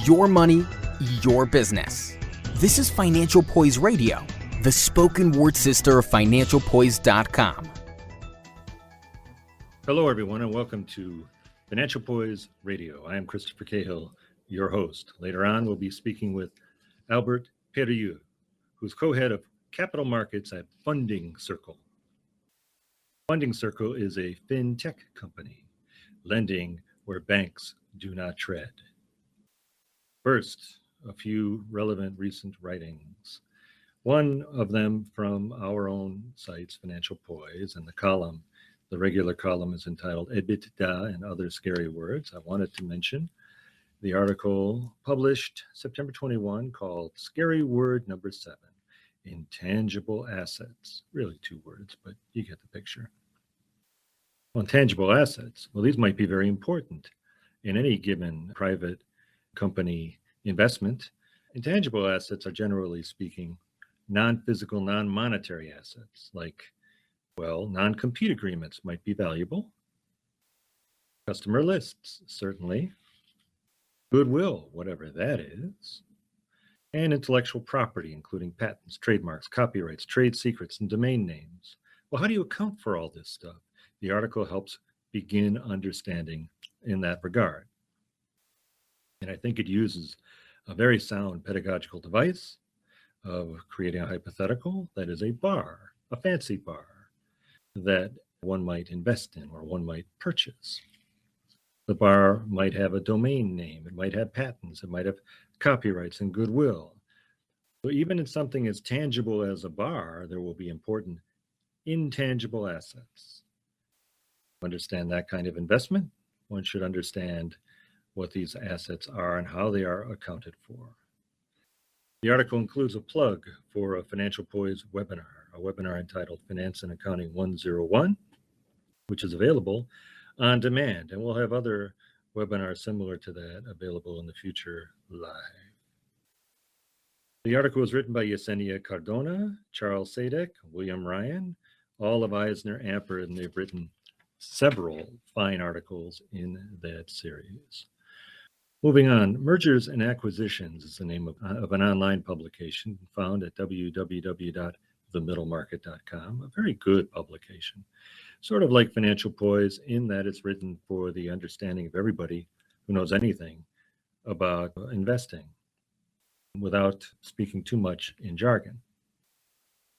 Your money, your business. This is Financial Poise Radio, the spoken word sister of FinancialPoise.com. Hello, everyone, and welcome to Financial Poise Radio. I am Christopher Cahill, your host. Later on, we'll be speaking with Albert Periu, who's co-head of capital markets at Funding Circle. Funding Circle is a Fintech company, lending where banks do not tread. First, a few relevant recent writings. One of them from our own sites, Financial Poise, and the regular column is entitled EBITDA and Other Scary Words. I wanted to mention the article published September 21 called Scary Word Number 7, Intangible Assets. Really 2 words, but you get the picture. Well, intangible assets, well, these might be very important in any given private company investment. Intangible assets are, generally speaking, non-physical, non-monetary assets, like, well, non-compete agreements might be valuable. Customer lists, certainly. Goodwill, whatever that is. And intellectual property, including patents, trademarks, copyrights, trade secrets, and domain names. Well, how do you account for all this stuff? The article helps begin understanding in that regard. And I think it uses a very sound pedagogical device of creating a hypothetical that is a bar, a fancy bar, that one might invest in or one might purchase. The bar might have a domain name, it might have patents, it might have copyrights and goodwill. So even in something as tangible as a bar, there will be important intangible assets. To understand that kind of investment, one should understand what these assets are and how they are accounted for. The article includes a plug for a Financial Poise webinar, a webinar entitled Finance and Accounting 101, which is available on demand, and we'll have other webinars similar to that available in the future live. The article was written by Yesenia Cardona, Charles Sadek, William Ryan, all of Eisner Ampert, and they've written several fine articles in that series. Moving on, Mergers and Acquisitions is the name of an online publication found at www.themiddlemarket.com, a very good publication, sort of like Financial Poise in that it's written for the understanding of everybody who knows anything about investing without speaking too much in jargon.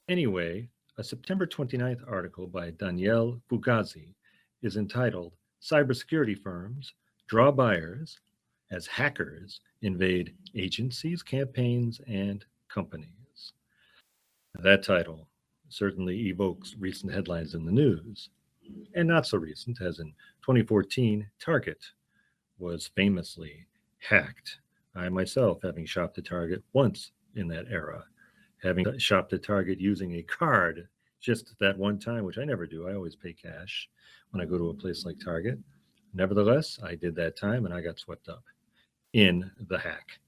Anyway, a September 29th article by Danielle Fugazi is entitled Cybersecurity Firms Draw Buyers as Hackers Invade Agencies, Campaigns, and Companies. That title certainly evokes recent headlines in the news, and not so recent, as in 2014, Target was famously hacked. I myself, having shopped at Target once in that era, having shopped at Target using a card just that one time, which I never do. I always pay cash when I go to a place like Target. Nevertheless, I did that time and I got swept up in the hack.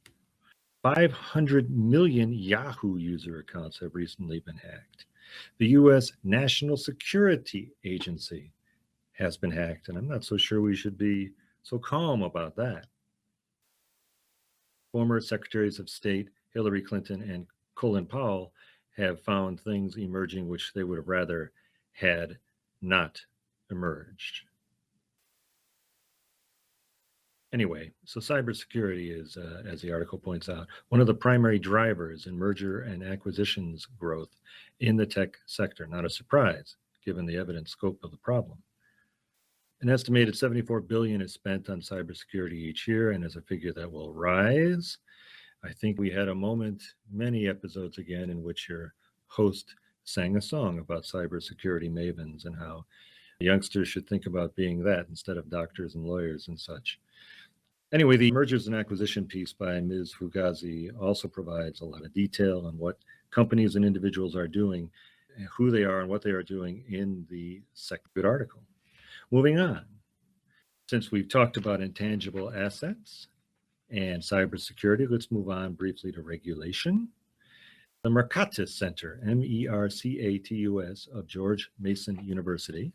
500 million Yahoo user accounts have recently been hacked. The U.S. National Security Agency has been hacked, and I'm not so sure we should be so calm about that. Former Secretaries of State Hillary Clinton and Colin Powell have found things emerging which they would have rather had not emerged. Anyway, so cybersecurity is, as the article points out, one of the primary drivers in merger and acquisitions growth in the tech sector. Not a surprise, given the evident scope of the problem. An estimated $74 billion is spent on cybersecurity each year, and as a figure that will rise. I think we had a moment, many episodes again, in which your host sang a song about cybersecurity mavens and how youngsters should think about being that instead of doctors and lawyers and such. Anyway, the mergers and acquisition piece by Ms. Fugazi also provides a lot of detail on what companies and individuals are doing, who they are and what they are doing in the second article. Moving on, since we've talked about intangible assets and cybersecurity, let's move on briefly to regulation. The Mercatus Center, MERCATUS, of George Mason University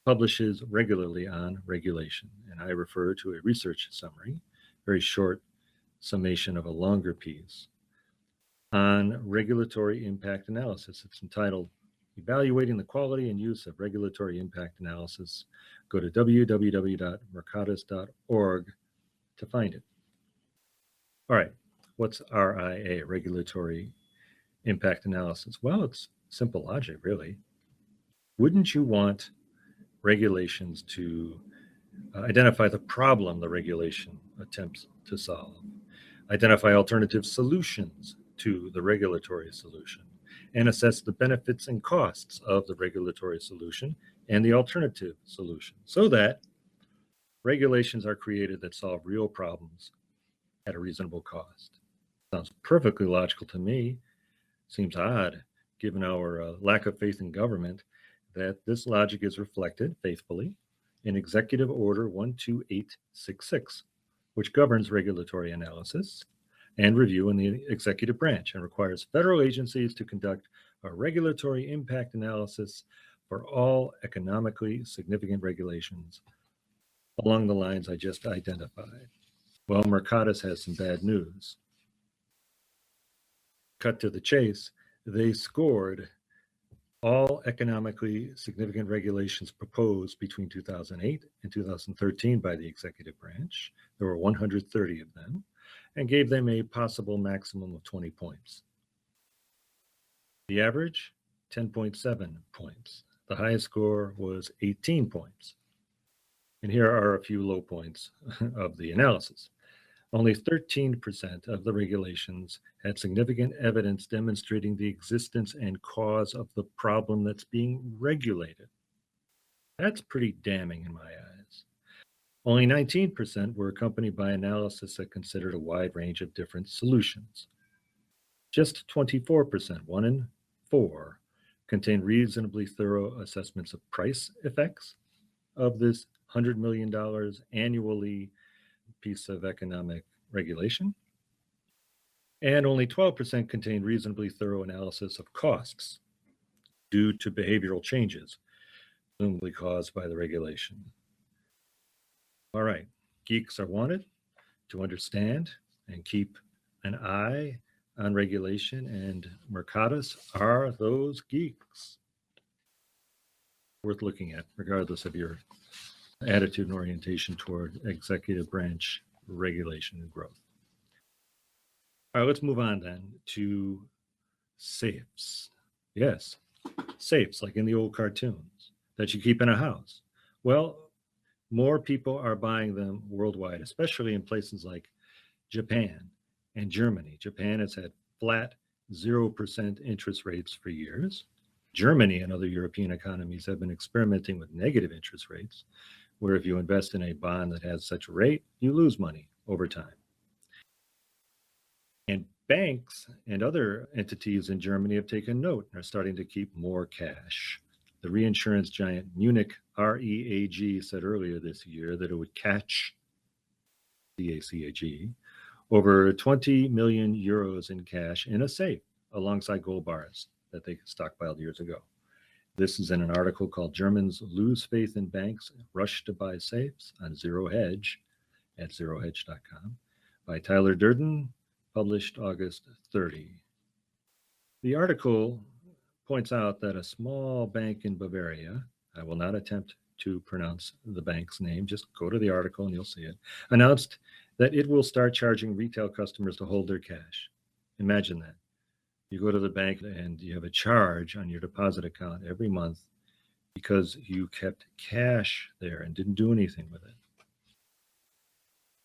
publishes regularly on regulation, and I refer to a research summary very short summation of a longer piece on regulatory impact analysis. It's entitled Evaluating the Quality and Use of Regulatory Impact Analysis. Go to www.mercatus.org to find it. All right, what's RIA, Regulatory Impact Analysis? Well, it's simple logic, really. Wouldn't you want regulations to identify the problem the regulation attempts to solve, identify alternative solutions to the regulatory solution, and assess the benefits and costs of the regulatory solution and the alternative solution, so that regulations are created that solve real problems at a reasonable cost? Sounds perfectly logical to me. Seems odd, given our lack of faith in government, that this logic is reflected faithfully in Executive Order 12866, which governs regulatory analysis and review in the executive branch and requires federal agencies to conduct a regulatory impact analysis for all economically significant regulations along the lines I just identified. Well, Mercatus has some bad news. Cut to the chase, they scored all economically significant regulations proposed between 2008 and 2013 by the executive branch. There were 130 of them, and gave them a possible maximum of 20 points. The average, 10.7 points. The highest score was 18 points. And here are a few low points of the analysis. Only 13% of the regulations had significant evidence demonstrating the existence and cause of the problem that's being regulated. That's pretty damning in my eyes. Only 19% were accompanied by analysis that considered a wide range of different solutions. Just 24%, 1 in 4, contained reasonably thorough assessments of price effects of this $100 million annually piece of economic regulation. And only 12% contained reasonably thorough analysis of costs due to behavioral changes, presumably caused by the regulation. All right, geeks are wanted to understand and keep an eye on regulation, and Mercatus are those geeks. Worth looking at, regardless of your attitude and orientation toward executive branch regulation and growth. All right, let's move on then to safes. Yes, safes, like in the old cartoons that you keep in a house. Well, more people are buying them worldwide, especially in places like Japan and Germany. Japan has had flat 0% interest rates for years. Germany and other European economies have been experimenting with negative interest rates, where if you invest in a bond that has such a rate, you lose money over time. And banks and other entities in Germany have taken note and are starting to keep more cash. The reinsurance giant Munich REAG said earlier this year that it would catch, CACAG, over 20 million euros in cash in a safe alongside gold bars that they stockpiled years ago. This is in an article called Germans Lose Faith in Banks, Rush to Buy Safes on Zero Hedge at zerohedge.com by Tyler Durden, published August 30. The article points out that a small bank in Bavaria, I will not attempt to pronounce the bank's name, just go to the article and you'll see it, announced that it will start charging retail customers to hold their cash. Imagine that. You go to the bank and you have a charge on your deposit account every month because you kept cash there and didn't do anything with it.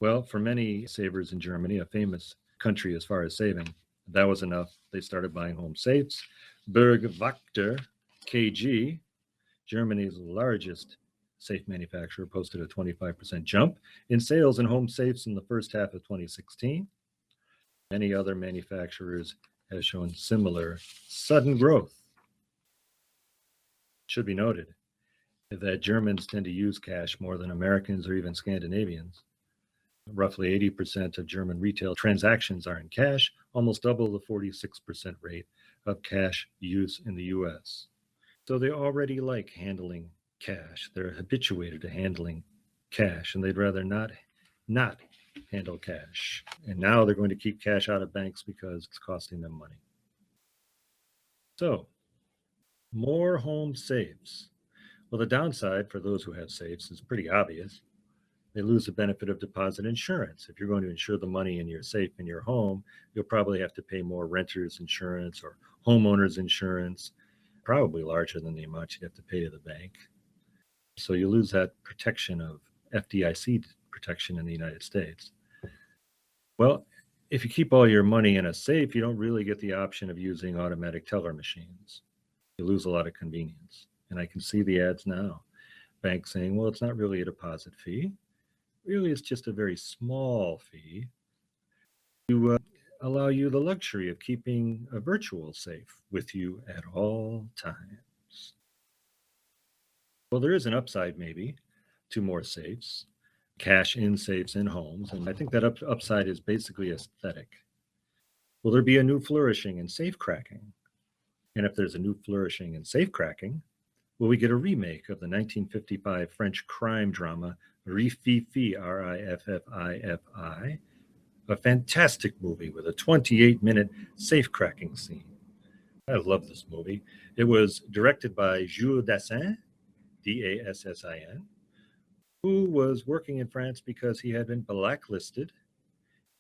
Well, for many savers in Germany, a famous country as far as saving, that was enough. They started buying home safes. Bergwachter KG, Germany's largest safe manufacturer, posted a 25% jump in sales in home safes in the first half of 2016. Many other manufacturers have shown similar sudden growth. It should be noted that Germans tend to use cash more than Americans or even Scandinavians. Roughly 80% of German retail transactions are in cash, almost double the 46% rate of cash use in the US. So they already like handling cash. They're habituated to handling cash, and they'd rather not handle cash. And now they're going to keep cash out of banks because it's costing them money. So, more home safes. Well, the downside for those who have safes is pretty obvious. They lose the benefit of deposit insurance. If you're going to insure the money in your safe in your home, you'll probably have to pay more renter's insurance or homeowner's insurance, probably larger than the amount you have to pay to the bank. So you lose that protection of FDIC protection in the United States. Well, if you keep all your money in a safe, you don't really get the option of using automatic teller machines. You lose a lot of convenience. And I can see the ads now. Banks saying, well, it's not really a deposit fee. Really, it's just a very small fee to allow you the luxury of keeping a virtual safe with you at all times. Well, there is an upside maybe to more safes, cash in safes in homes. And I think that upside is basically aesthetic. Will there be a new flourishing in safe cracking? And if there's a new flourishing in safe cracking, will we get a remake of the 1955 French crime drama Rififi, R-I-F-F-I-F-I, a fantastic movie with a 28-minute safe cracking scene? I love this movie. It was directed by Jules Dassin, D-A-S-S-I-N, who was working in France because he had been blacklisted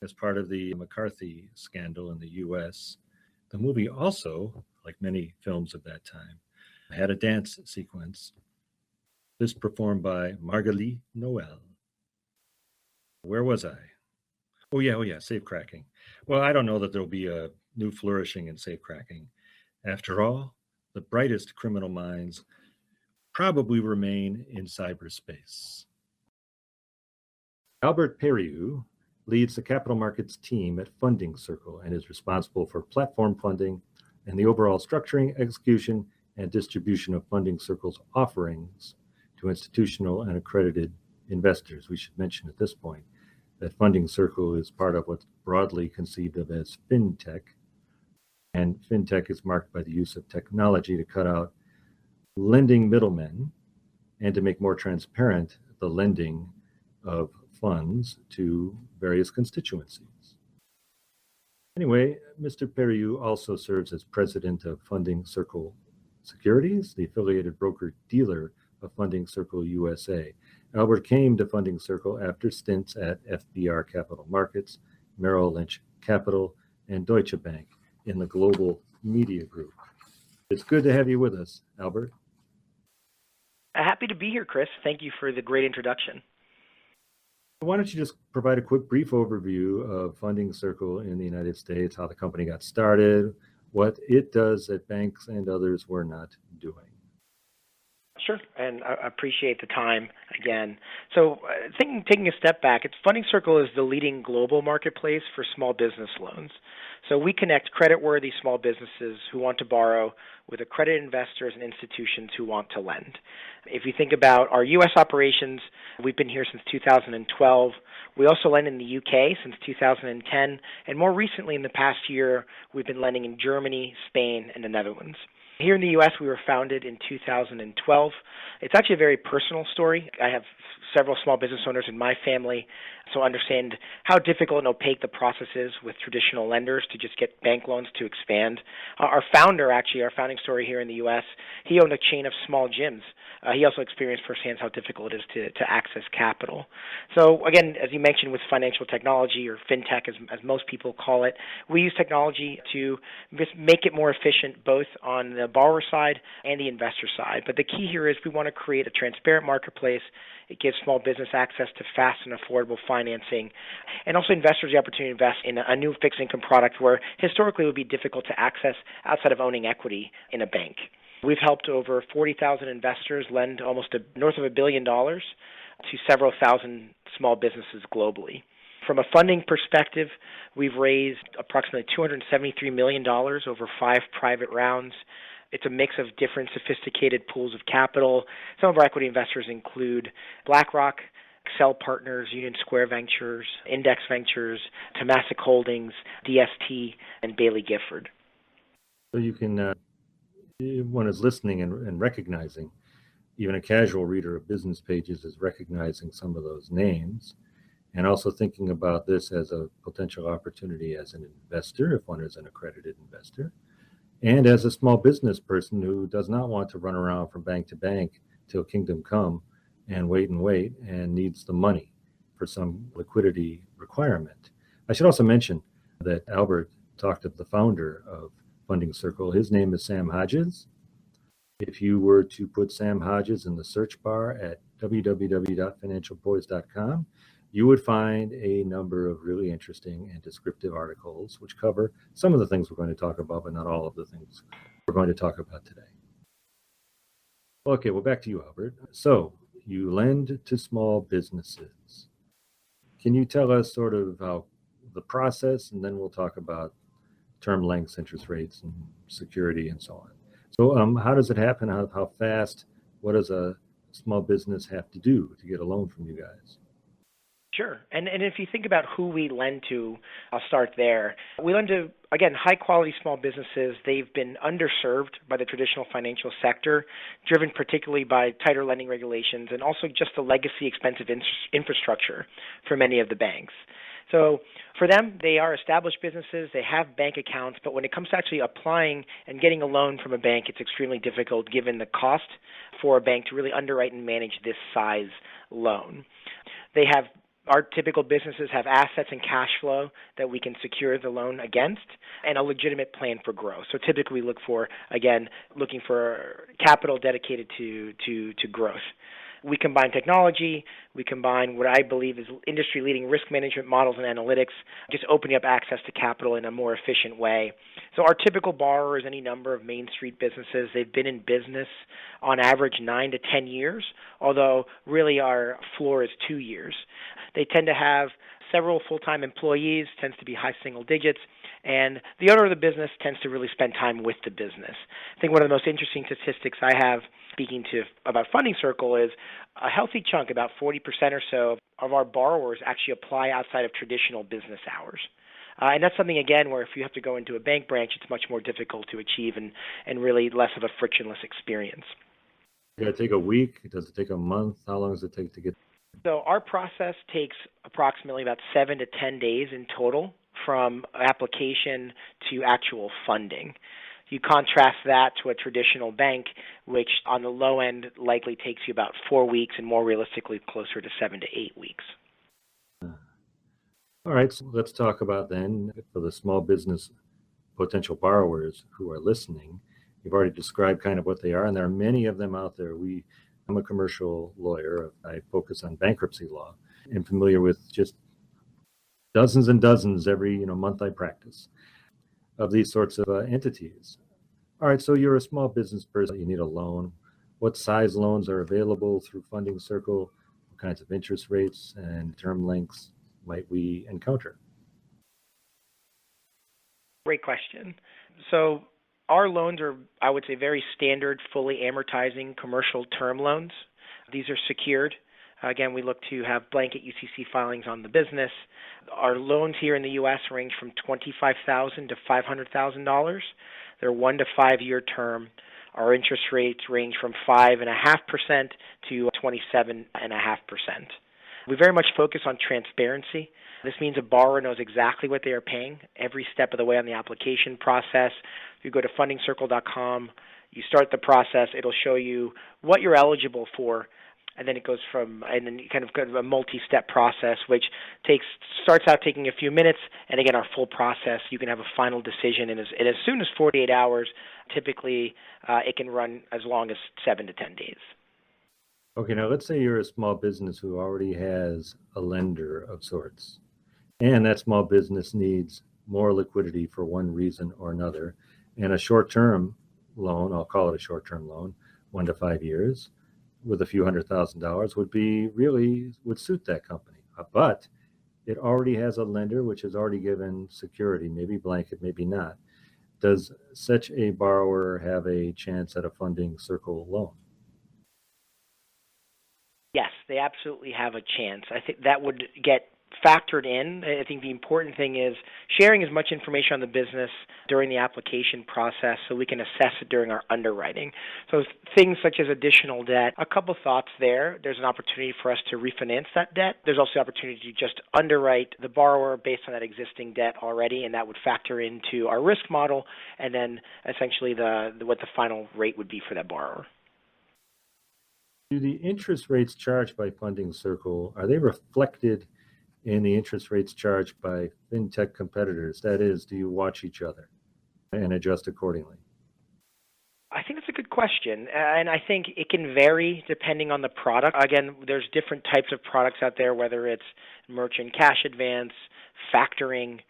as part of the McCarthy scandal in the U.S. The movie also, like many films of that time, had a dance sequence. This performed by Marguerite Noël. Where was I? Oh yeah, safe cracking. Well, I don't know that there'll be a new flourishing in safe cracking. After all, the brightest criminal minds probably remain in cyberspace. Albert Periu leads the capital markets team at Funding Circle and is responsible for platform funding and the overall structuring, execution, and distribution of Funding Circle's offerings to institutional and accredited investors. We should mention at this point that Funding Circle is part of what's broadly conceived of as Fintech, and Fintech is marked by the use of technology to cut out lending middlemen and to make more transparent the lending of funds to various constituencies. Anyway, Mr. Periu also serves as president of Funding Circle Securities, the affiliated broker-dealer of Funding Circle USA. Albert came to Funding Circle after stints at FBR Capital Markets, Merrill Lynch Capital, and Deutsche Bank in the global media group. It's good to have you with us, Albert. Happy to be here, Chris. Thank you for the great introduction. Why don't you just provide a quick brief overview of Funding Circle in the United States, how the company got started, what it does that banks and others were not doing. Sure, and I appreciate the time again. So taking a step back, Funding Circle is the leading global marketplace for small business loans. So we connect creditworthy small businesses who want to borrow with accredited investors and institutions who want to lend. If you think about our U.S. operations, we've been here since 2012. We also lend in the UK since 2010, and more recently in the past year, we've been lending in Germany, Spain, and the Netherlands. Here in the U.S., we were founded in 2012. It's actually a very personal story. I have several small business owners in my family, so I understand how difficult and opaque the process is with traditional lenders to just get bank loans to expand. Our founder, actually, our founding story here in the U.S., he owned a chain of small gyms. He also experienced firsthand how difficult it is to access capital. So again, as you mentioned, with financial technology, or fintech as most people call it, we use technology to just make it more efficient both on the borrower side and the investor side. But the key here is we want to create a transparent marketplace. It gives small business access to fast and affordable financing, and also investors the opportunity to invest in a new fixed income product where historically it would be difficult to access outside of owning equity in a bank. We've helped over 40,000 investors lend almost north of $1 billion to several thousand small businesses globally. From a funding perspective, we've raised approximately $273 million over 5 private rounds. It's a mix of different sophisticated pools of capital. Some of our equity investors include BlackRock, Excel Partners, Union Square Ventures, Index Ventures, Temasek Holdings, DST, and Bailey Gifford. So you can, one is listening and recognizing, even a casual reader of business pages is recognizing some of those names. and also thinking about this as a potential opportunity as an investor, if one is an accredited investor, and as a small business person who does not want to run around from bank to bank till kingdom come and wait and needs the money for some liquidity requirement. I should also mention that Albert talked to the founder of Funding Circle. His name is Sam Hodges. If you were to put Sam Hodges in the search bar at www.financialpoise.com, you would find a number of really interesting and descriptive articles which cover some of the things we're going to talk about, but not all of the things we're going to talk about today. Okay, well, back to you, Albert. So you lend to small businesses. Can you tell us sort of how the process, and then we'll talk about term lengths, interest rates, and security, and so on. So how does it happen? How fast? What does a small business have to do to get a loan from you guys? Sure. And if you think about who we lend to, I'll start there. We lend to, again, high-quality small businesses. They've been underserved by the traditional financial sector, driven particularly by tighter lending regulations and also just the legacy expensive infrastructure for many of the banks. So for them, they are established businesses, they have bank accounts, but when it comes to actually applying and getting a loan from a bank, it's extremely difficult given the cost for a bank to really underwrite and manage this size loan. Our typical businesses have assets and cash flow that we can secure the loan against and a legitimate plan for growth. So typically we looking for capital dedicated to growth. We combine technology, we combine what I believe is industry-leading risk management models and analytics, just opening up access to capital in a more efficient way. So our typical borrower is any number of Main Street businesses. They've been in business on average 9 to 10 years, although really our floor is 2 years. They tend to have several full-time employees, tends to be high single digits, and the owner of the business tends to really spend time with the business. I think one of the most interesting statistics I have speaking to about Funding Circle is a healthy chunk, about 40% or so of our borrowers actually apply outside of traditional business hours. And that's something, again, where if you have to go into a bank branch, it's much more difficult to achieve and really less of a frictionless experience. Does it take a week? Does it take a month? How long does it take to get? So our process takes approximately about 7 to 10 days in total from application to actual funding. You contrast that to a traditional bank, which on the low end likely takes you about 4 weeks and more realistically closer to 7 to 8 weeks. All right, so let's talk about then for the small business potential borrowers who are listening. You've already described kind of what they are, and there are many of them out there. I'm a commercial lawyer. I focus on bankruptcy law. I'm familiar with just dozens and dozens every month I practice of these sorts of entities. All right, so you're a small business person. You need a loan. What size loans are available through Funding Circle? What kinds of interest rates and term lengths might we encounter? Great question. So our loans are, I would say, very standard, fully amortizing commercial term loans. These are secured. Again, we look to have blanket UCC filings on the business. Our loans here in the U.S. range from $25,000 to $500,000. They're 1 to 5 year term. Our interest rates range from 5.5% to 27.5%. We very much focus on transparency. This means a borrower knows exactly what they are paying every step of the way on the application process. If you go to fundingcircle.com, you start the process, it'll show you what you're eligible for, and then it goes and then you kind of go to a multi-step process, which starts out taking a few minutes, and again, our full process, you can have a final decision in as soon as 48 hours. Typically, it can run as long as 7 to 10 days. Okay, now let's say you're a small business who already has a lender of sorts, and that small business needs more liquidity for one reason or another, and a short-term loan, I'll call it a short-term loan, 1 to 5 years, with a few $100,000 would suit that company. But it already has a lender which has already given security, maybe blanket, maybe not. Does such a borrower have a chance at a Funding Circle loan? Yes, they absolutely have a chance. I think that would get factored in. I think the important thing is sharing as much information on the business during the application process so we can assess it during our underwriting. So things such as additional debt, a couple thoughts there. There's an opportunity for us to refinance that debt. There's also opportunity to just underwrite the borrower based on that existing debt already, and that would factor into our risk model, and then essentially what the final rate would be for that borrower. Do the interest rates charged by Funding Circle, are they reflected in the interest rates charged by fintech competitors? That is, do you watch each other and adjust accordingly? I think that's a good question, and I think it can vary depending on the product. Again, there's different types of products out there, whether it's merchant cash advance, factoring,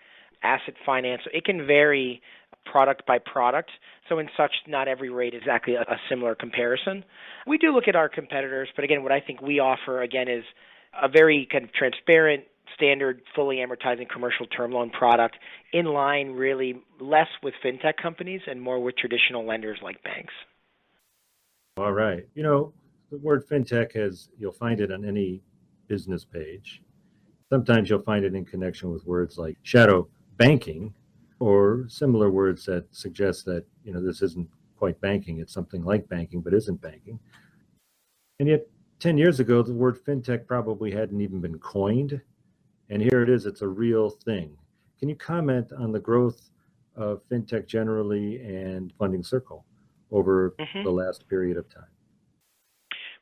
asset finance. It can vary product by product. So in such, not every rate is exactly a similar comparison. We do look at our competitors, but again, what I think we offer, again, is a very kind of transparent, standard, fully amortizing commercial term loan product in line really less with fintech companies and more with traditional lenders like banks. All right. You know, the word fintech you'll find it on any business page. Sometimes you'll find it in connection with words like shadow banking or similar words that suggest that, you know, this isn't quite banking. It's something like banking, but isn't banking. And yet 10 years ago, the word fintech probably hadn't even been coined. And here it is, it's a real thing. Can you comment on the growth of fintech generally and Funding Circle over the last period of time?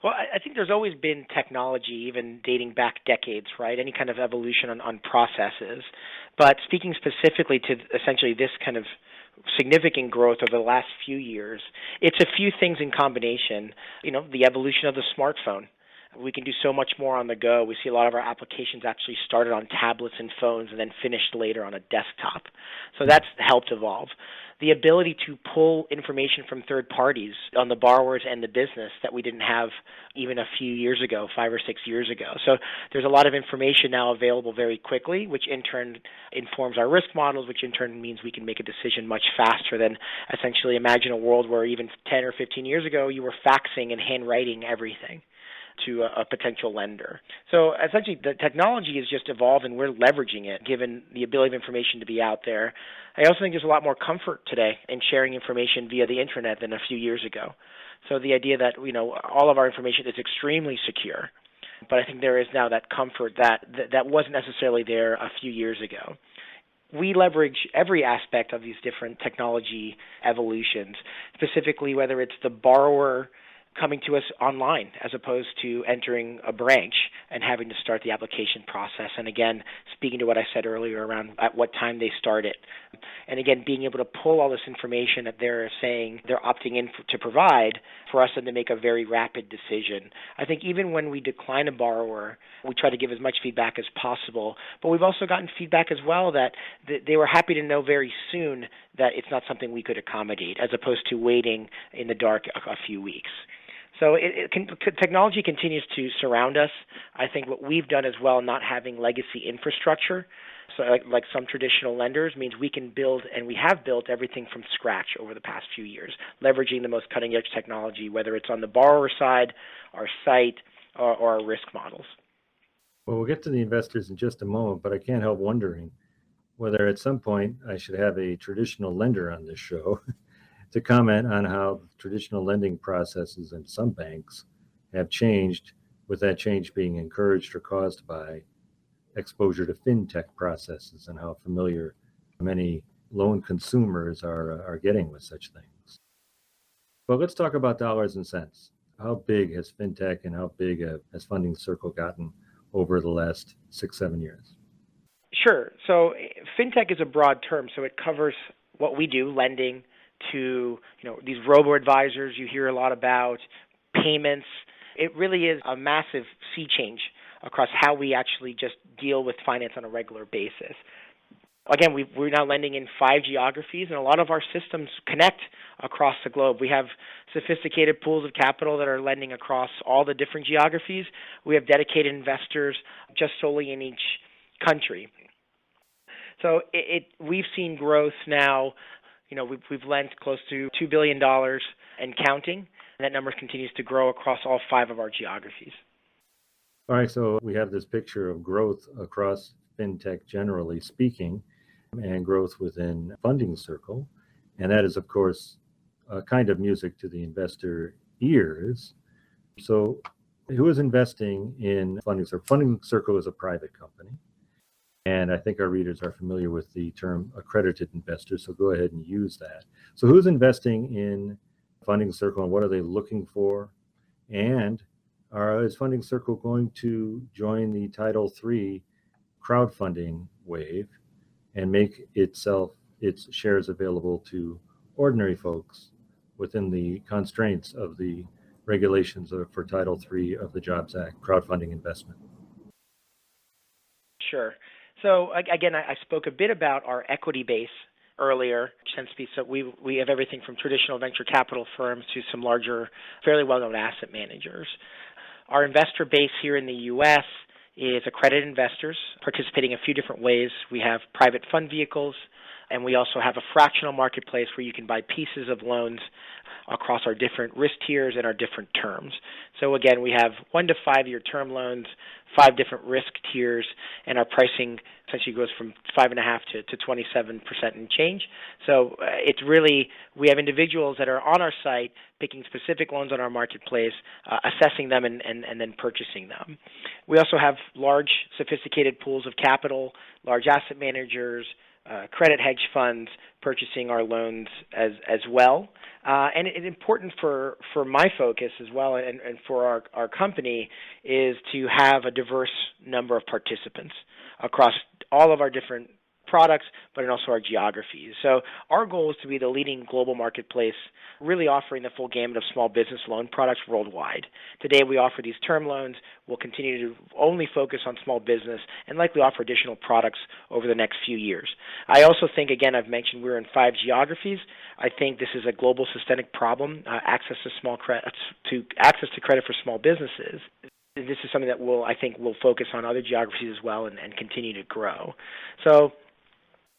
Well, I think there's always been technology, even dating back decades, right? Any kind of evolution on processes. But speaking specifically to essentially this kind of significant growth over the last few years, it's a few things in combination. You know, the evolution of the smartphone. We can do so much more on the go. We see a lot of our applications actually started on tablets and phones and then finished later on a desktop. So that's helped evolve. The ability to pull information from third parties on the borrowers and the business that we didn't have even a few years ago, 5 or 6 years ago. So there's a lot of information now available very quickly, which in turn informs our risk models, which in turn means we can make a decision much faster than essentially imagine a world where even 10 or 15 years ago you were faxing and handwriting everything to a potential lender. So essentially the technology has just evolved and we're leveraging it given the ability of information to be out there. I also think there's a lot more comfort today in sharing information via the internet than a few years ago. So the idea that, you know, all of our information is extremely secure, but I think there is now that comfort that wasn't necessarily there a few years ago. We leverage every aspect of these different technology evolutions, specifically whether it's the borrower coming to us online as opposed to entering a branch and having to start the application process. And again, speaking to what I said earlier around at what time they start it. And again, being able to pull all this information that they're saying they're opting in to provide for us then to make a very rapid decision. I think even when we decline a borrower, we try to give as much feedback as possible. But we've also gotten feedback as well that they were happy to know very soon that it's not something we could accommodate as opposed to waiting in the dark a few weeks. So technology continues to surround us. I think what we've done as well, not having legacy infrastructure, so like some traditional lenders, means we can build, and we have built everything from scratch over the past few years, leveraging the most cutting-edge technology, whether it's on the borrower side, our site, or our risk models. Well, we'll get to the investors in just a moment, but I can't help wondering whether at some point I should have a traditional lender on this show to comment on how traditional lending processes in some banks have changed, with that change being encouraged or caused by exposure to fintech processes and how familiar many loan consumers are getting with such things. But let's talk about dollars and cents. How big has fintech and how big has Funding Circle gotten over the last 6-7 years? Sure. So fintech is a broad term, so it covers what we do, lending, to these robo-advisors you hear a lot about, payments. It really is a massive sea change across how we actually just deal with finance on a regular basis. Again, we're now lending in 5 geographies, and a lot of our systems connect across the globe. We have sophisticated pools of capital that are lending across all the different geographies. We have dedicated investors just solely in each country. So we've seen growth now. We've lent close to $2 billion and counting, and that number continues to grow across all 5 of our geographies. All right, so we have this picture of growth across Fintech generally speaking, and growth within Funding Circle. And that is, of course, a kind of music to the investor ears. So who is investing in Funding Circle? Funding Circle is a private company. And I think our readers are familiar with the term accredited investor, so go ahead and use that. So who's investing in Funding Circle and what are they looking for? And is Funding Circle going to join the Title III crowdfunding wave and make its shares available to ordinary folks within the constraints of the regulations for Title III of the Jobs Act, crowdfunding investment? Sure. So again, I spoke a bit about our equity base earlier. So we have everything from traditional venture capital firms to some larger, fairly well-known asset managers. Our investor base here in the U.S. is accredited investors participating a few different ways. We have private fund vehicles, and we also have a fractional marketplace where you can buy pieces of loans across our different risk tiers and our different terms. So again, we have 1 to 5 year term loans, 5 different risk tiers, and our pricing essentially goes from 5.5% to 27% and change. So it's really, we have individuals that are on our site picking specific loans on our marketplace, assessing them and then purchasing them. We also have large sophisticated pools of capital, large asset managers, credit hedge funds purchasing our loans as well. And it's important for my focus as well and for our company is to have a diverse number of participants across all of our different products, but also our geographies. So our goal is to be the leading global marketplace, really offering the full gamut of small business loan products worldwide. Today we offer these term loans. We'll continue to only focus on small business and likely offer additional products over the next few years. I also think, again, I've mentioned we're in 5 geographies. I think this is a global systemic problem, access to credit for small businesses. This is something that I think will focus on other geographies as well and continue to grow. So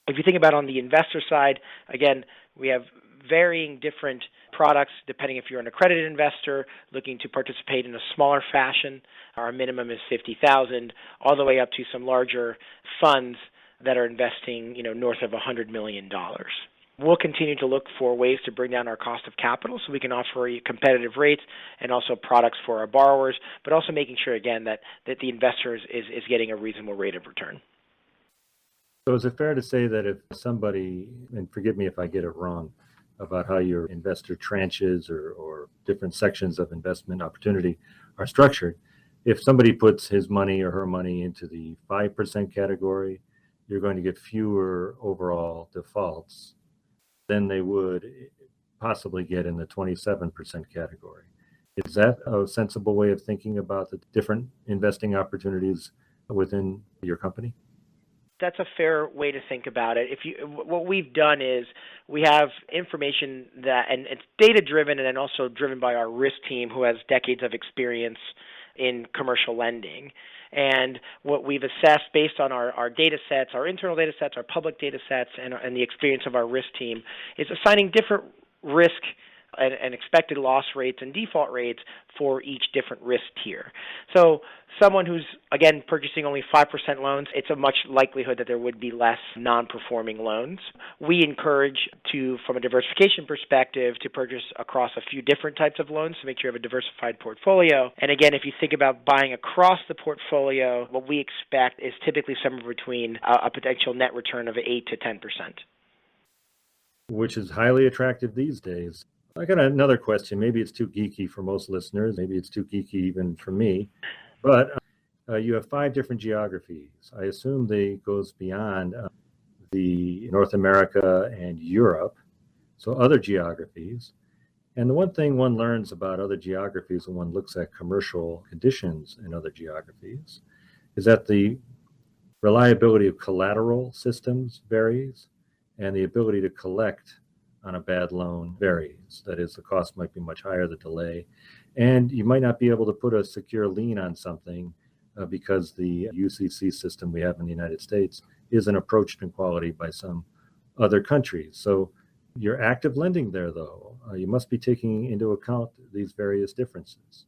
if you think about on the investor side, again, we have varying different products depending if you're an accredited investor looking to participate in a smaller fashion. Our minimum is $50,000, all the way up to some larger funds that are investing, north of $100 million. We'll continue to look for ways to bring down our cost of capital so we can offer competitive rates and also products for our borrowers, but also making sure, again, that the investor is getting a reasonable rate of return. So is it fair to say that if somebody, and forgive me if I get it wrong, about how your investor tranches or different sections of investment opportunity are structured, if somebody puts his money or her money into the 5% category, you're going to get fewer overall defaults than they would possibly get in the 27% category. Is that a sensible way of thinking about the different investing opportunities within your company? That's a fair way to think about it. What we've done is we have information and it's data-driven and then also driven by our risk team who has decades of experience in commercial lending. And what we've assessed based on our data sets, our internal data sets, our public data sets, and the experience of our risk team is assigning different risk and expected loss rates and default rates for each different risk tier. So someone who's, again, purchasing only 5% loans, it's a much likelihood that there would be less non-performing loans. We encourage from a diversification perspective, to purchase across a few different types of loans to make sure you have a diversified portfolio. And again, if you think about buying across the portfolio, what we expect is typically somewhere between a potential net return of 8 to 10%. Which is highly attractive these days. I got another question. Maybe it's too geeky for most listeners. Maybe it's too geeky even for me. But you have 5 different geographies. I assume they goes beyond the North America and Europe, so other geographies. And the one thing one learns about other geographies when one looks at commercial conditions in other geographies is that the reliability of collateral systems varies and the ability to collect on a bad loan varies. That is, the cost might be much higher, the delay, and you might not be able to put a secure lien on something because the UCC system we have in the United States isn't approached in quality by some other countries. So you're active lending there, though. You must be taking into account these various differences.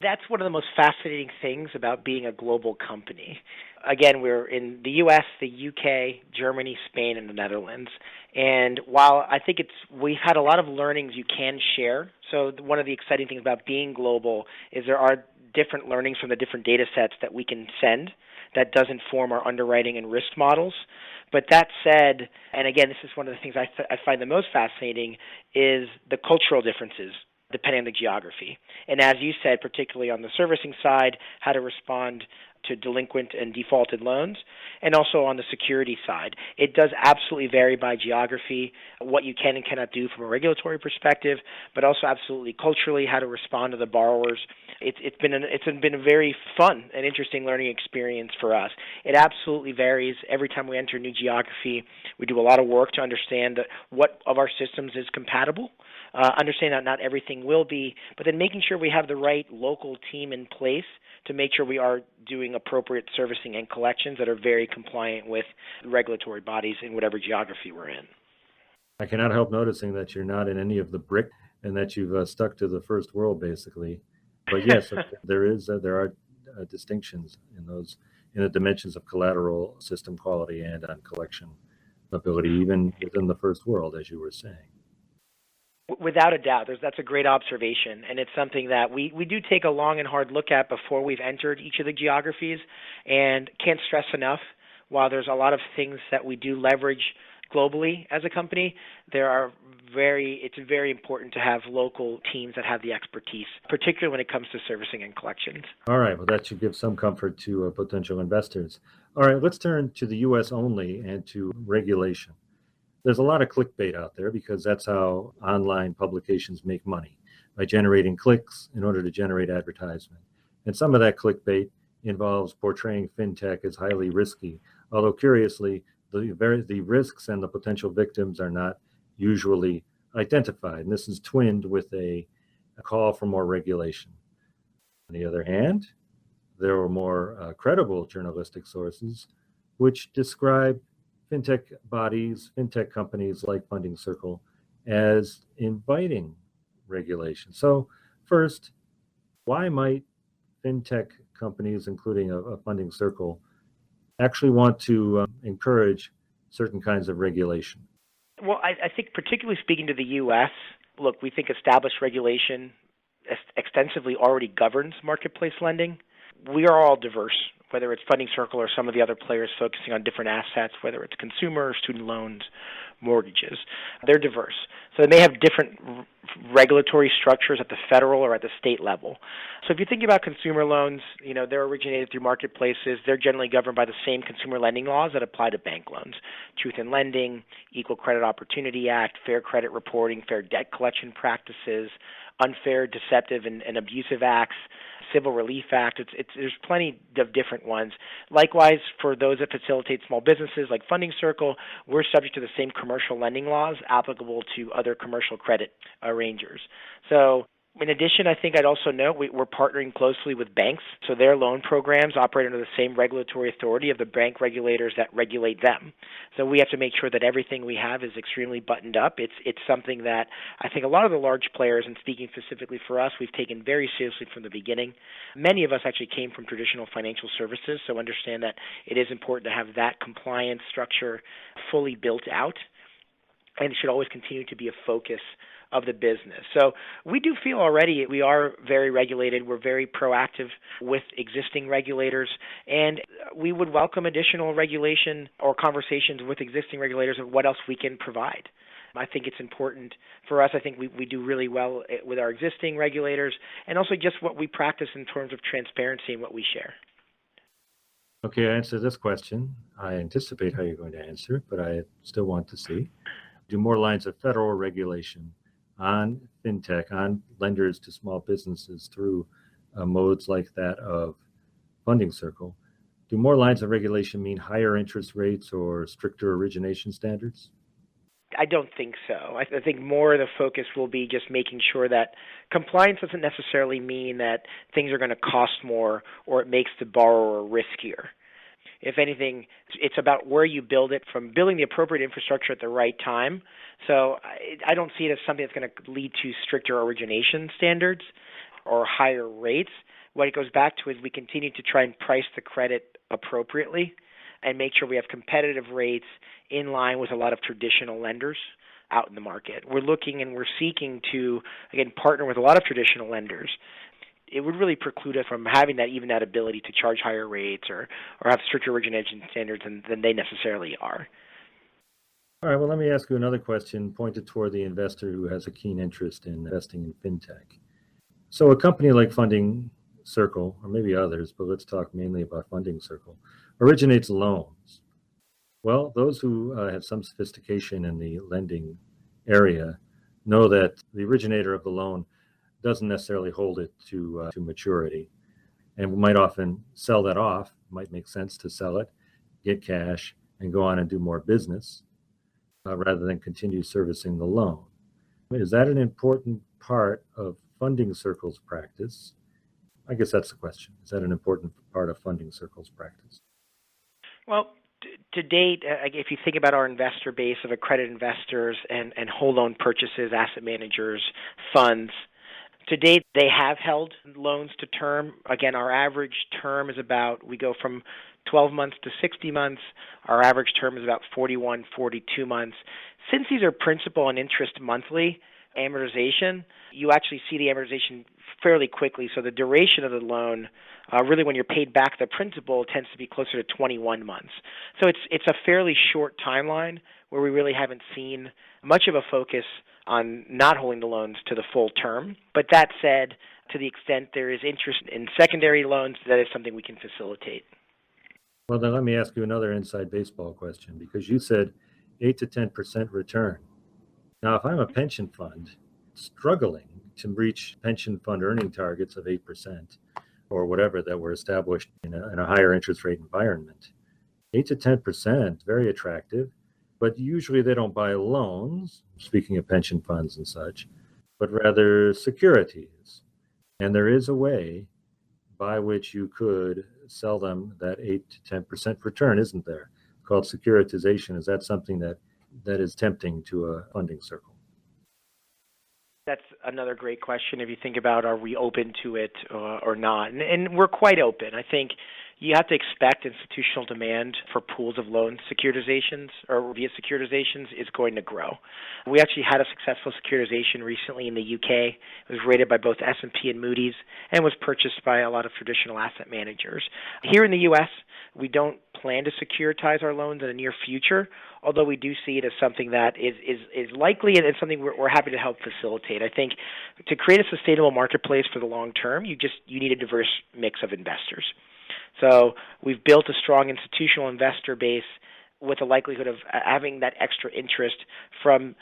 That's one of the most fascinating things about being a global company. Again, we're in the U.S., the U.K., Germany, Spain, and the Netherlands. And while I think we've had a lot of learnings you can share. So one of the exciting things about being global is there are different learnings from the different data sets that we can send that does inform our underwriting and risk models. But that said, and again, this is one of the things I find the most fascinating, is the cultural differences depending on the geography. And as you said, particularly on the servicing side, how to respond to delinquent and defaulted loans, and also on the security side. It does absolutely vary by geography, what you can and cannot do from a regulatory perspective, but also absolutely culturally, how to respond to the borrowers. It's been a very fun and interesting learning experience for us. It absolutely varies. Every time we enter a new geography, we do a lot of work to understand what of our systems is compatible, understand that not everything will be, but then making sure we have the right local team in place to make sure we are doing appropriate servicing and collections that are very compliant with regulatory bodies in whatever geography we're in. I cannot help noticing that you're not in any of the BRIC and that you've stuck to the first world, basically. But yes, there are distinctions in the dimensions of collateral, system quality, and on collection ability, even within the first world, as you were saying. Without a doubt, that's a great observation, and it's something that we do take a long and hard look at before we've entered each of the geographies, and can't stress enough, while there's a lot of things that we do leverage globally as a company, it's very important to have local teams that have the expertise, particularly when it comes to servicing and collections. All right, well, that should give some comfort to potential investors. All right, let's turn to the U.S. only and to regulation. There's a lot of clickbait out there because that's how online publications make money, by generating clicks in order to generate advertisement. And some of that clickbait involves portraying fintech as highly risky, although curiously, the risks and the potential victims are not usually identified. And this is twinned with a call for more regulation. On the other hand, there are more credible journalistic sources which describe fintech bodies, fintech companies like Funding Circle as inviting regulation. So first, why might fintech companies, including a Funding Circle, actually want to encourage certain kinds of regulation? Well, I think particularly speaking to the U.S., look, we think established regulation extensively already governs marketplace lending. We are all diverse, whether it's Funding Circle or some of the other players focusing on different assets, whether it's consumer, student loans, mortgages. They're diverse. So they may have different regulatory structures at the federal or at the state level. So if you think about consumer loans, they're originated through marketplaces. They're generally governed by the same consumer lending laws that apply to bank loans. Truth in Lending, Equal Credit Opportunity Act, Fair Credit Reporting, Fair Debt Collection Practices, Unfair, Deceptive, and Abusive Acts, Civil Relief Act. There's plenty of different ones. Likewise, for those that facilitate small businesses like Funding Circle, we're subject to the same commercial lending laws applicable to other commercial credit arrangers. So in addition, I think I'd also note we're partnering closely with banks, so their loan programs operate under the same regulatory authority of the bank regulators that regulate them. So we have to make sure that everything we have is extremely buttoned up. It's something that I think a lot of the large players, and speaking specifically for us, we've taken very seriously from the beginning. Many of us actually came from traditional financial services, so understand that it is important to have that compliance structure fully built out, and it should always continue to be a focus of the business. So we do feel already we are very regulated. We're very proactive with existing regulators, and we would welcome additional regulation or conversations with existing regulators of what else we can provide. I think it's important for us. I think we do really well with our existing regulators, and also just what we practice in terms of transparency and what we share. Okay, I answered this question. I anticipate how you're going to answer it, but I still want to see. Do more lines of federal regulation on fintech, on lenders to small businesses through modes like that of Funding Circle. Do more lines of regulation mean higher interest rates or stricter origination standards? I don't think so. I think more of the focus will be just making sure that compliance doesn't necessarily mean that things are going to cost more or it makes the borrower riskier. If anything, it's about where you build it, from building the appropriate infrastructure at the right time. So I don't see it as something that's going to lead to stricter origination standards or higher rates, what it goes back to is we continue to try and price the credit appropriately and make sure we have competitive rates in line with a lot of traditional lenders out in the market. We're looking and we're seeking to, again, partner with a lot of traditional lenders. It would really preclude us from having that ability to charge higher rates or have stricter origination standards than they necessarily are. All right, well, let me ask you another question pointed toward the investor who has a keen interest in investing in fintech. So a company like Funding Circle, or maybe others, but let's talk mainly about Funding Circle, originates loans. Well, those who have some sophistication in the lending area know that the originator of the loan doesn't necessarily hold it to maturity, and might often sell that off. Might make sense to sell it, get cash, and go on and do more business rather than continue servicing the loan. Is that an important part of Funding Circle's practice? I guess that's the question. Is that an important part of Funding Circle's practice? Well, to date, if you think about our investor base of accredited investors and whole loan purchases, asset managers, funds, to date, they have held loans to term. Again, our average term is we go from 12 months to 60 months. Our average term is about 41, 42 months. Since these are principal and interest monthly amortization, you actually see the amortization fairly quickly. So the duration of the loan, really when you're paid back the principal, tends to be closer to 21 months. So it's a fairly short timeline where we really haven't seen much of a focus on not holding the loans to the full term. But that said, to the extent there is interest in secondary loans, that is something we can facilitate. Well, then let me ask you another inside baseball question, because you said 8 to 10% return. Now, if I'm a pension fund struggling to reach pension fund earning targets of 8% or whatever that were established in a higher interest rate environment, 8 to 10%, very attractive. But usually they don't buy loans, speaking of pension funds and such, but rather securities. And there is a way by which you could sell them that 8 to 10% return, isn't there? Called securitization. Is that something that is tempting to a Funding Circle? That's another great question. If you think about, are we open to it or not? And we're quite open. I think you have to expect institutional demand for pools of loan securitizations or via securitizations is going to grow. We actually had a successful securitization recently in the UK. It was rated by both S&P and Moody's and was purchased by a lot of traditional asset managers. Here in the U.S., we don't plan to securitize our loans in the near future, although we do see it as something that is likely and something we're happy to help facilitate. I think to create a sustainable marketplace for the long term, you need a diverse mix of investors. So we've built a strong institutional investor base with the likelihood of having that extra interest from,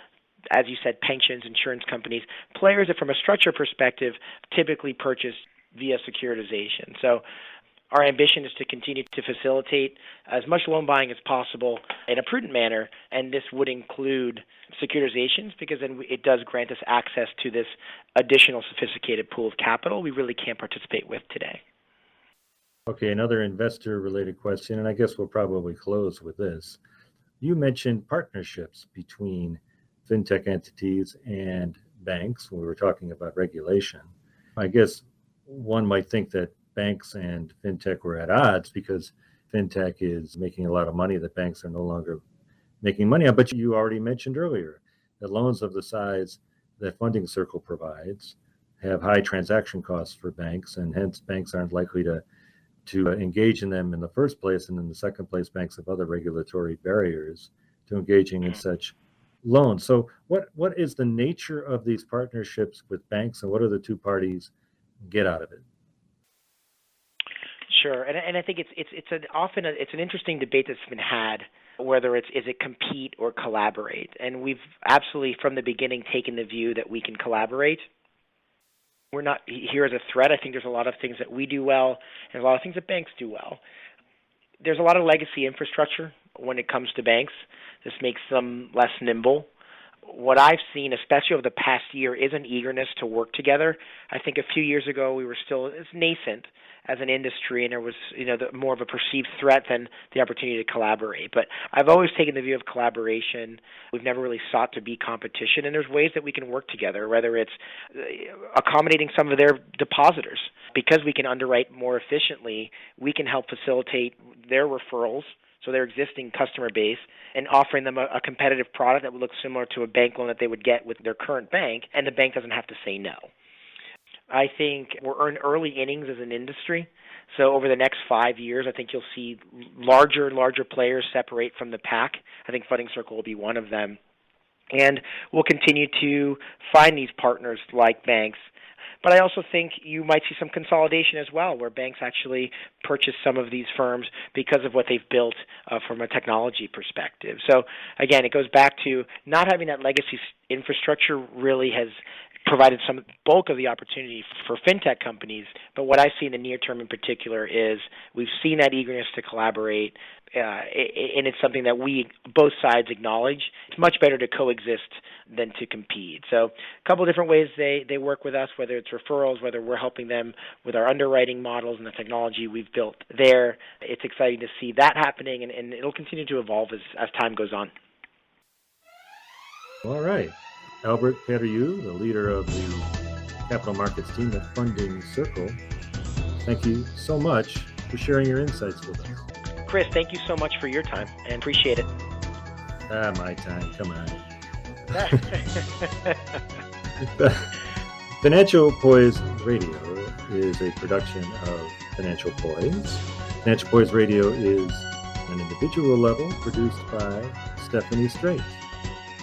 as you said, pensions, insurance companies, players that from a structure perspective typically purchase via securitization. So our ambition is to continue to facilitate as much loan buying as possible in a prudent manner, and this would include securitizations because then it does grant us access to this additional sophisticated pool of capital we really can't participate with today. Okay, another investor-related question, and I guess we'll probably close with this. You mentioned partnerships between fintech entities and banks when we were talking about regulation. I guess one might think that banks and fintech were at odds because fintech is making a lot of money that banks are no longer making money on. But you already mentioned earlier that loans of the size that Funding Circle provides have high transaction costs for banks, and hence banks aren't likely to engage in them in the first place. And in the second place, banks have other regulatory barriers to engaging in such loans. So what is the nature of these partnerships with banks, and what do the two parties get out of it? Sure, and I think it's an interesting debate that's been had, whether is it compete or collaborate. And we've absolutely from the beginning taken the view that we can collaborate. We're not here as a threat. I think there's a lot of things that we do well and a lot of things that banks do well. There's a lot of legacy infrastructure when it comes to banks. This makes them less nimble. what I've seen, especially over the past year, is an eagerness to work together. I think a few years ago we were still nascent as an industry, and there was more of a perceived threat than the opportunity to collaborate. But I've always taken the view of collaboration. We've never really sought to be competition, and there's ways that we can work together, whether it's accommodating some of their depositors. Because we can underwrite more efficiently, we can help facilitate their referrals, so their existing customer base, and offering them a competitive product that would look similar to a bank loan that they would get with their current bank, and the bank doesn't have to say no. I think we're in early innings as an industry. So over the next 5 years, I think you'll see larger and larger players separate from the pack. I think Funding Circle will be one of them. And we'll continue to find these partners like banks. But I also think you might see some consolidation as well, where banks actually purchase some of these firms because of what they've built from a technology perspective. So again, it goes back to not having that legacy infrastructure really has provided some bulk of the opportunity for fintech companies. But what I see in the near term in particular is we've seen that eagerness to collaborate, and it's something that we, both sides, acknowledge. It's much better to coexist than to compete. So a couple of different ways they work with us, whether it's referrals, whether we're helping them with our underwriting models and the technology we've built there. It's exciting to see that happening, and it'll continue to evolve as time goes on. All right. Albert Periu, the leader of the capital markets team at Funding Circle, thank you so much for sharing your insights with us. Chris, thank you so much for your time, and appreciate it. My time, come on. Financial Poise Radio is a production of Financial Poise. Financial Poise Radio is an individual level produced by Stephanie Strait.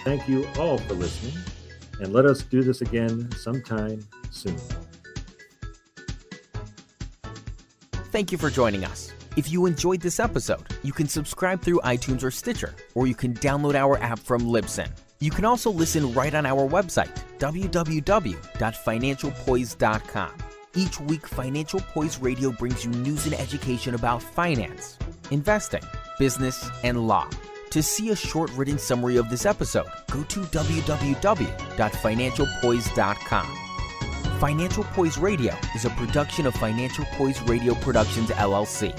Thank you all for listening, and let us do this again sometime soon. Thank you for joining us. If you enjoyed this episode, you can subscribe through iTunes or Stitcher, or you can download our app from Libsyn. You can also listen right on our website, www.financialpoise.com. Each week, Financial Poise Radio brings you news and education about finance, investing, business, and law. To see a short written summary of this episode, go to www.financialpoise.com. Financial Poise Radio is a production of Financial Poise Radio Productions, LLC.